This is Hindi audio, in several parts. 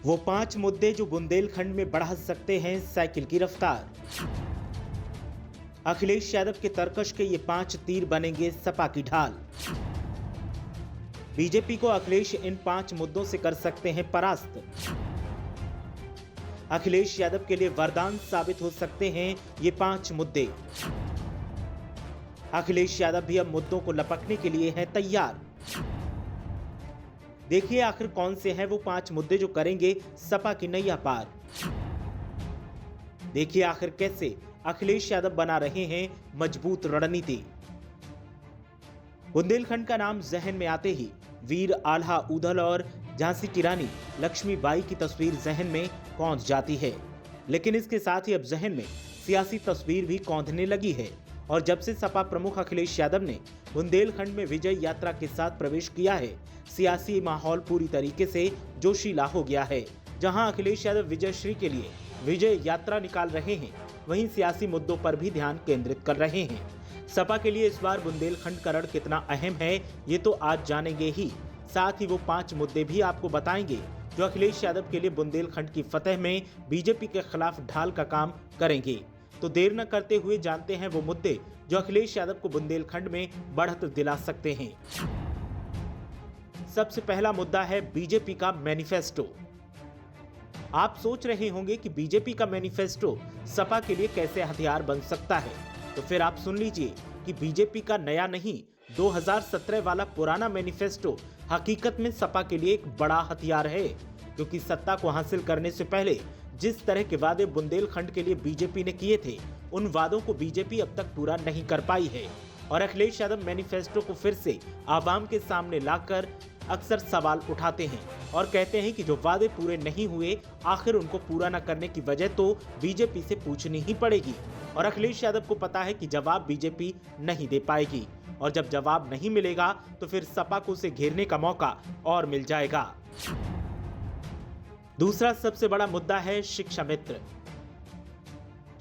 वो 5 मुद्दे जो बुंदेलखंड में बढ़ा सकते हैं साइकिल की रफ्तार। अखिलेश यादव के तरकश के ये 5 तीर बनेंगे सपा की ढाल। बीजेपी को अखिलेश इन 5 मुद्दों से कर सकते हैं परास्त। अखिलेश यादव के लिए वरदान साबित हो सकते हैं ये 5 मुद्दे। अखिलेश यादव भी अब मुद्दों को लपकने के लिए हैं तैयार। देखिए आखिर कौन से हैं वो 5 मुद्दे जो करेंगे सपा की नैया पार। देखिए आखिर कैसे अखिलेश यादव बना रहे हैं मजबूत रणनीति। बुंदेलखंड का नाम जहन में आते ही वीर आल्हा ऊधल और झांसी की रानी लक्ष्मीबाई की तस्वीर जहन में कौंध जाती है। लेकिन इसके साथ ही अब जहन में सियासी तस्वीर भी कौंधने लगी है। और जब से सपा प्रमुख अखिलेश यादव ने बुंदेलखंड में विजय यात्रा के साथ प्रवेश किया है, सियासी माहौल पूरी तरीके से जोशीला हो गया है। जहां अखिलेश यादव विजयश्री के लिए विजय यात्रा निकाल रहे हैं, वहीं सियासी मुद्दों पर भी ध्यान केंद्रित कर रहे हैं। सपा के लिए इस बार बुंदेलखंड का रण कितना अहम है, ये तो आज जानेंगे ही। साथ ही वो 5 मुद्दे भी आपको बताएंगे जो अखिलेश यादव के लिए बुंदेलखंड की फतह में बीजेपी के खिलाफ ढाल का काम करेंगे। तो देर न करते हुए जानते हैं वो मुद्दे जो अखिलेश यादव को बुंदेलखंड में बढ़त दिला सकते हैं। सबसे पहला मुद्दा है बीजेपी का मैनिफेस्टो। आप सोच रहे होंगे कि बीजेपी का मैनिफेस्टो सपा के लिए कैसे हथियार बन सकता है, तो फिर आप सुन लीजिए कि बीजेपी का नया नहीं 2017 वाला पुराना मैनिफेस्टो हकीकत में सपा के लिए एक बड़ा हथियार है। क्योंकि सत्ता को हासिल करने से पहले जिस तरह के वादे बुंदेलखंड के लिए बीजेपी ने किए थे, उन वादों को बीजेपी अब तक पूरा नहीं कर पाई है। और अखिलेश यादव मैनिफेस्टो को फिर से आवाम के सामने लाकर अक्सर सवाल उठाते हैं और कहते हैं कि जो वादे पूरे नहीं हुए, आखिर उनको पूरा न करने की वजह तो बीजेपी से पूछनी ही पड़ेगी। और अखिलेश यादव को पता है कि जवाब बीजेपी नहीं दे पाएगी, और जब जवाब नहीं मिलेगा तो फिर सपा को उसे घेरने का मौका और मिल जाएगा। दूसरा सबसे बड़ा मुद्दा है शिक्षा मित्र।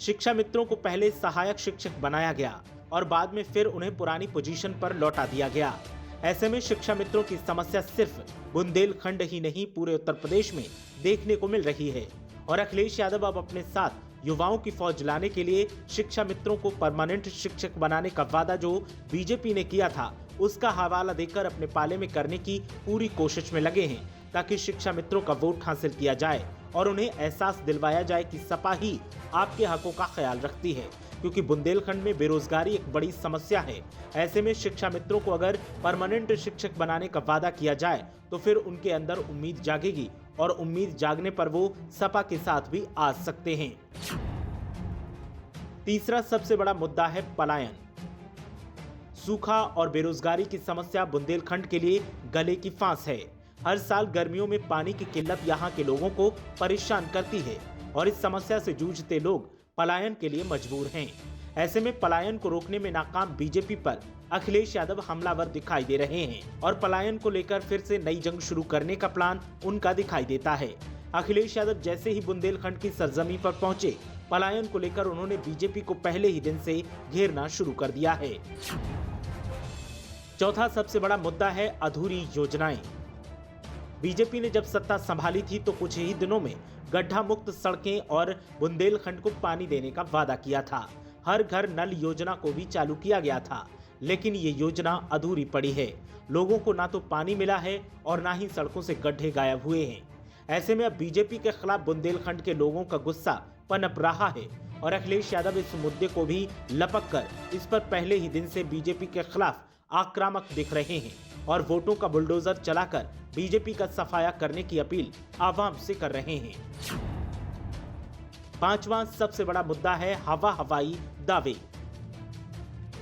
शिक्षा मित्रों को पहले सहायक शिक्षक बनाया गया और बाद में फिर उन्हें पुरानी पोजीशन पर लौटा दिया गया। ऐसे में शिक्षा मित्रों की समस्या सिर्फ बुंदेलखंड ही नहीं, पूरे उत्तर प्रदेश में देखने को मिल रही है। और अखिलेश यादव अब अपने साथ युवाओं की फौज लाने के लिए शिक्षा मित्रों को परमानेंट शिक्षक बनाने का वादा जो बीजेपी ने किया था, उसका हवाला देकर अपने पाले में करने की पूरी कोशिश में लगे हैं, ताकि शिक्षा मित्रों का वोट हासिल किया जाए और उन्हें एहसास दिलवाया जाए कि सपा ही आपके हकों का ख्याल रखती है। क्योंकि बुंदेलखंड में बेरोजगारी एक बड़ी समस्या है। ऐसे में शिक्षा मित्रों को अगर परमानेंट शिक्षक बनाने का वादा किया जाए तो फिर उनके अंदर उम्मीद जागेगी, और उम्मीद जागने पर वो सपा के साथ भी आ सकते हैं। तीसरा सबसे बड़ा मुद्दा है पलायन। सूखा और बेरोजगारी की समस्या बुंदेलखंड के लिए गले की फांस है। हर साल गर्मियों में पानी की किल्लत यहाँ के लोगों को परेशान करती है और इस समस्या से जूझते लोग पलायन के लिए मजबूर हैं। ऐसे में पलायन को रोकने में नाकाम बीजेपी पर अखिलेश यादव हमलावर दिखाई दे रहे हैं और पलायन को लेकर फिर से नई जंग शुरू करने का प्लान उनका दिखाई देता है। अखिलेश यादव जैसे ही बुंदेलखंड की सरजमीन पर पहुंचे, पलायन को लेकर उन्होंने बीजेपी को पहले ही दिन से घेरना शुरू कर दिया है। चौथा सबसे बड़ा मुद्दा है अधूरी योजनाएं। बीजेपी ने जब सत्ता संभाली थी तो कुछ ही दिनों में गड्ढा मुक्त सड़कें और बुंदेलखंड को पानी देने का वादा किया था। हर घर नल योजना को भी चालू किया गया था, लेकिन ये योजना अधूरी पड़ी है। लोगों को ना तो पानी मिला है और ना ही सड़कों से गड्ढे गायब हुए हैं। ऐसे में अब बीजेपी के खिलाफ बुंदेलखंड के लोगों का गुस्सा पनप रहा है और अखिलेश यादव इस मुद्दे को भी लपक कर इस पर पहले ही दिन से बीजेपी के खिलाफ आक्रामक दिख रहे हैं और वोटों का बुलडोजर चलाकर बीजेपी का सफाया करने की अपील आवाम से कर रहे हैं। पांचवा सबसे बड़ा मुद्दा है हवा हवाई दावे।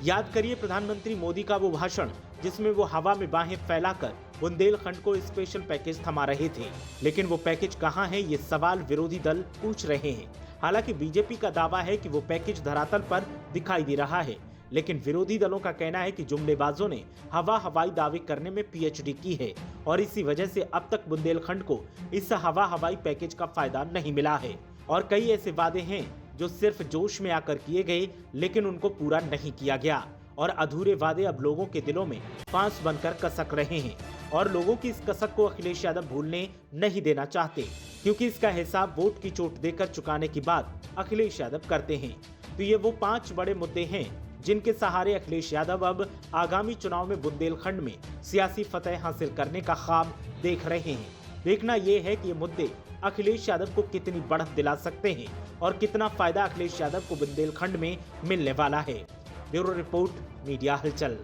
याद करिए प्रधानमंत्री मोदी का वो भाषण जिसमें वो हवा में बाहें फैलाकर बुंदेलखंड को स्पेशल पैकेज थमा रहे थे, लेकिन वो पैकेज कहां है, ये सवाल विरोधी दल पूछ रहे हैं। हालांकि बीजेपी का दावा है कि वो पैकेज धरातल पर दिखाई दे रहा है, लेकिन विरोधी दलों का कहना है कि जुमलेबाजों ने हवा हवाई दावे करने में पीएचडी की है और इसी वजह से अब तक बुंदेलखंड को इस हवा हवाई पैकेज का फायदा नहीं मिला है। और कई ऐसे वादे हैं जो सिर्फ जोश में आकर किए गए, लेकिन उनको पूरा नहीं किया गया और अधूरे वादे अब लोगों के दिलों में फांस बनकर कसक रहे हैं और लोगों की इस कसक को अखिलेश यादव भूलने नहीं देना चाहते। क्योंकि इसका हिसाब वोट की चोट देकर चुकाने की बात अखिलेश यादव करते हैं। तो ये वो 5 बड़े मुद्दे हैं जिनके सहारे अखिलेश यादव अब आगामी चुनाव में बुंदेलखंड में सियासी फतह हासिल करने का ख्वाब देख रहे हैं। देखना यह है कि ये मुद्दे अखिलेश यादव को कितनी बढ़त दिला सकते हैं और कितना फायदा अखिलेश यादव को बुंदेलखंड में मिलने वाला है। ब्यूरो रिपोर्ट, मीडिया हलचल।